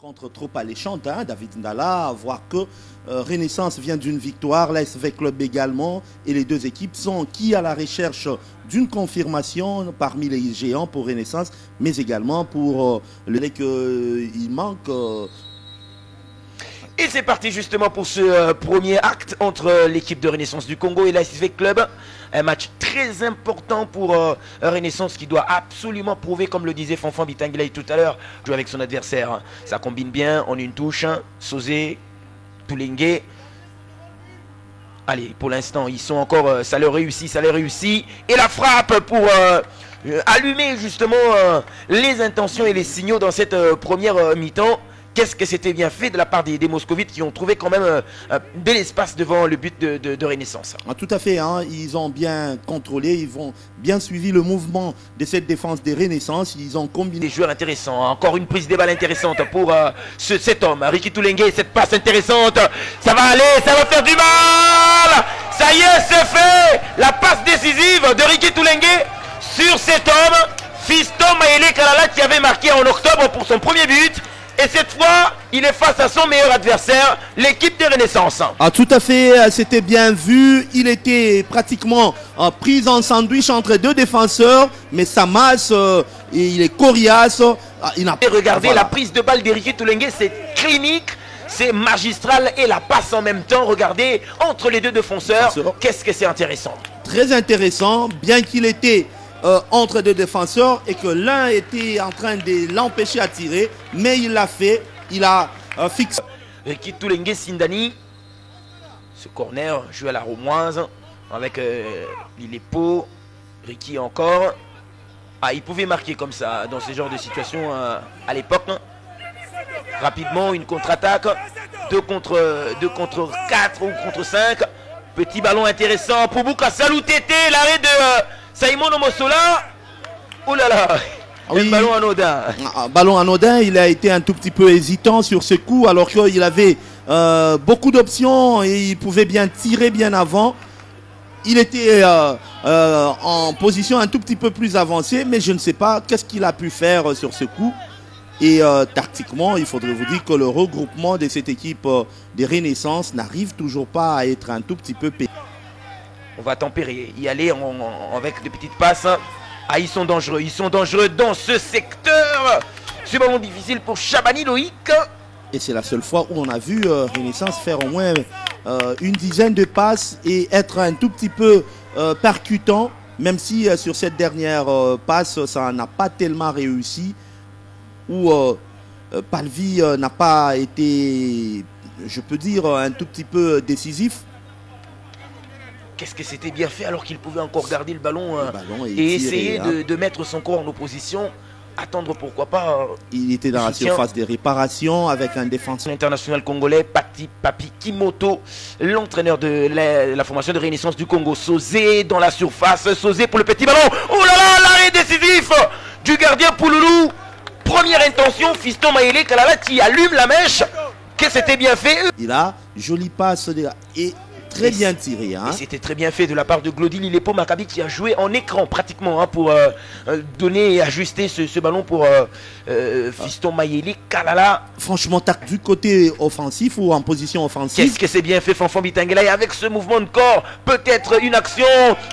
Rencontre trop alléchante, hein, David Ndala, à voir que Renaissance vient d'une victoire, l'ASV Club également, et les deux équipes sont qui à la recherche d'une confirmation parmi les géants pour Renaissance, mais également pour le lait qu'il manque. Et c'est parti justement pour ce premier acte entre l'équipe de Renaissance du Congo et l'ASV Club. Un match très important pour Renaissance qui doit absolument prouver, comme le disait Fanfan Bitangilay tout à l'heure, jouer avec son adversaire. Ça combine bien en une touche. Sosé, Toulengue. Allez, pour l'instant, ils sont encore... ça leur réussit, ça leur réussit. Et la frappe pour allumer justement les intentions et les signaux dans cette première mi-temps. Qu'est-ce que c'était bien fait de la part des Moscovites qui ont trouvé quand même de l'espace devant le but de Renaissance. Ah, tout à fait, hein, ils ont bien contrôlé, ils ont bien suivi le mouvement de cette défense des Renaissance, ils ont combiné. Des joueurs intéressants, encore une prise de balle intéressante pour cet homme, Ricky Toulengue, cette passe intéressante, ça va aller, ça va faire du mal. Ça y est, c'est fait. La passe décisive de Ricky Toulengue sur cet homme, Fiston Mayele Kalala, qui avait marqué en octobre pour son premier but. Et cette fois, il est face à son meilleur adversaire, l'équipe de Renaissance. Ah, tout à fait, c'était bien vu. Il était pratiquement pris en sandwich entre deux défenseurs, mais sa masse, il est coriace. Et regardez la prise de balle d'Eric Toulengue, c'est clinique, c'est magistral et la passe en même temps. Regardez, entre les deux défenseurs, qu'est-ce que c'est intéressant. Très intéressant, bien qu'il était... entre deux défenseurs et que l'un était en train de l'empêcher à tirer, mais il l'a fait, il a fixé. Ricky Toulengue Sindani, ce corner joue à la Romoise avec Lilepo, Ricky encore. Ah, il pouvait marquer comme ça dans ce genre de situation à l'époque. Rapidement, une contre-attaque, 2 contre 4 ou contre 5. Petit ballon intéressant pour Bouka Salou Tété, l'arrêt de Simon Omosola. Oh là là, oui, ballon anodin. Ballon anodin, il a été un tout petit peu hésitant sur ce coup alors qu'il avait beaucoup d'options et il pouvait bien tirer bien avant. Il était en position un tout petit peu plus avancée, mais je ne sais pas qu'est-ce qu'il a pu faire sur ce coup. Et tactiquement, il faudrait vous dire que le regroupement de cette équipe des Renaissance n'arrive toujours pas à être un tout petit peu payé. On va tempérer, y aller avec de petites passes. Ah, ils sont dangereux dans ce secteur. Ce ballon difficile pour Chabani Loïc. Et c'est la seule fois où on a vu Renaissance faire au moins une dizaine de passes et être un tout petit peu percutant, même si sur cette dernière passe, ça n'a pas tellement réussi, où Palvi n'a pas été, je peux dire, un tout petit peu décisif. Qu'est-ce que c'était bien fait alors qu'il pouvait encore garder le ballon et essayer de mettre son corps en opposition, attendre pourquoi pas. Il était dans la surface des réparations avec un défenseur international congolais, Papi Kimoto, l'entraîneur de la formation de Renaissance du Congo. Sosé dans la surface, Sosé pour le petit ballon. Oh là là, l'arrêt décisif du gardien Pouloulou. Première intention, Fiston Mayele Kalala qui allume la mèche. Que c'était bien fait. Il a joli passe et très bien tiré. Hein. Et c'était très bien fait de la part de Glody Lilepo Maccabi qui a joué en écran pratiquement pour donner et ajuster ce ballon pour Fiston Mayele Kalala. Franchement, du côté offensif ou en position offensive. Qu'est-ce que c'est bien fait Fanfan Bitangilay avec ce mouvement de corps. Peut-être une action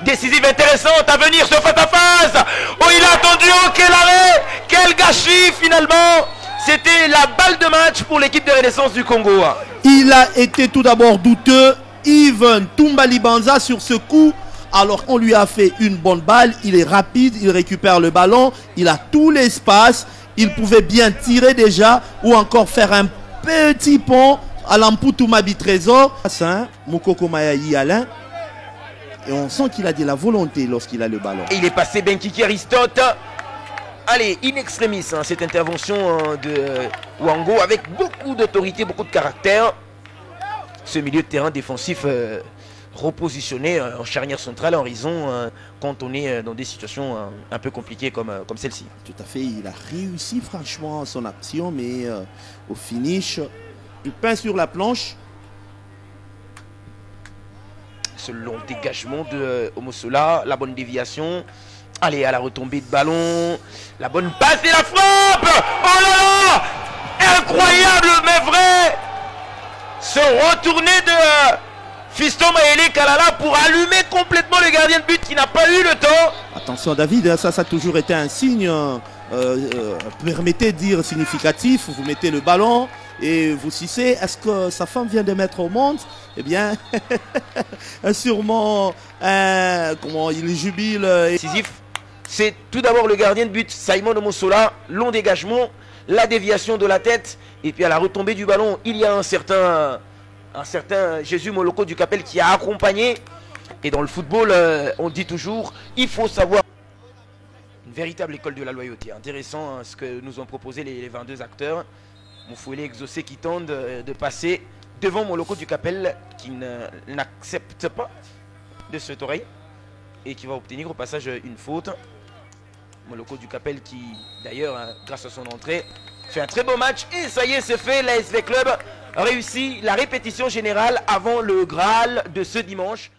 décisive intéressante à venir ce face-à-face. Oh, il a attendu, oh, quel arrêt, quel gâchis finalement. C'était la balle de match pour l'équipe de Renaissance du Congo. Il a été tout d'abord douteux. Yves Toumbalibanza sur ce coup, alors on lui a fait une bonne balle, il est rapide, il récupère le ballon, il a tout l'espace, il pouvait bien tirer déjà ou encore faire un petit pont à l'Amputu Mabi Trésor. Moukoko Mayayi Alain, et on sent qu'il a de la volonté lorsqu'il a le ballon. Et il est passé Benkiki Aristote. Allez, in extremis, cette intervention de Wango avec beaucoup d'autorité, beaucoup de caractère. Ce milieu de terrain défensif repositionné en charnière centrale en raison quand on est dans des situations un peu compliquées comme celle-ci. Tout à fait, il a réussi franchement son action, mais au finish, du pain sur la planche. Ce long dégagement de Omosola, la bonne déviation. Allez, à la retombée de ballon, la bonne passe et la frappe. Oh là là, incroyable mais vrai, ce retourné de Fiston Mayele Kalala pour allumer complètement le gardien de but qui n'a pas eu le temps. Attention David, ça a toujours été un signe, permettez de dire significatif. Vous mettez le ballon et vous cissez. Est-ce que sa femme vient de mettre au monde? Eh bien, sûrement, comment il jubile. Décisif, c'est tout d'abord le gardien de but, Simon Omosola, long dégagement, la déviation de la tête, et puis à la retombée du ballon, il y a un certain Jésus Moloko du Capel qui a accompagné. Et dans le football, on dit toujours, il faut savoir. Une véritable école de la loyauté. Intéressant ce que nous ont proposé les 22 acteurs. Moufouélé exaucé qui tente de passer devant Moloko du Capel qui n'accepte pas de cette oreille et qui va obtenir au passage une faute. Moloko du Capel qui d'ailleurs grâce à son entrée fait un très beau match et ça y est c'est fait. La SV Club réussit la répétition générale avant le Graal de ce dimanche.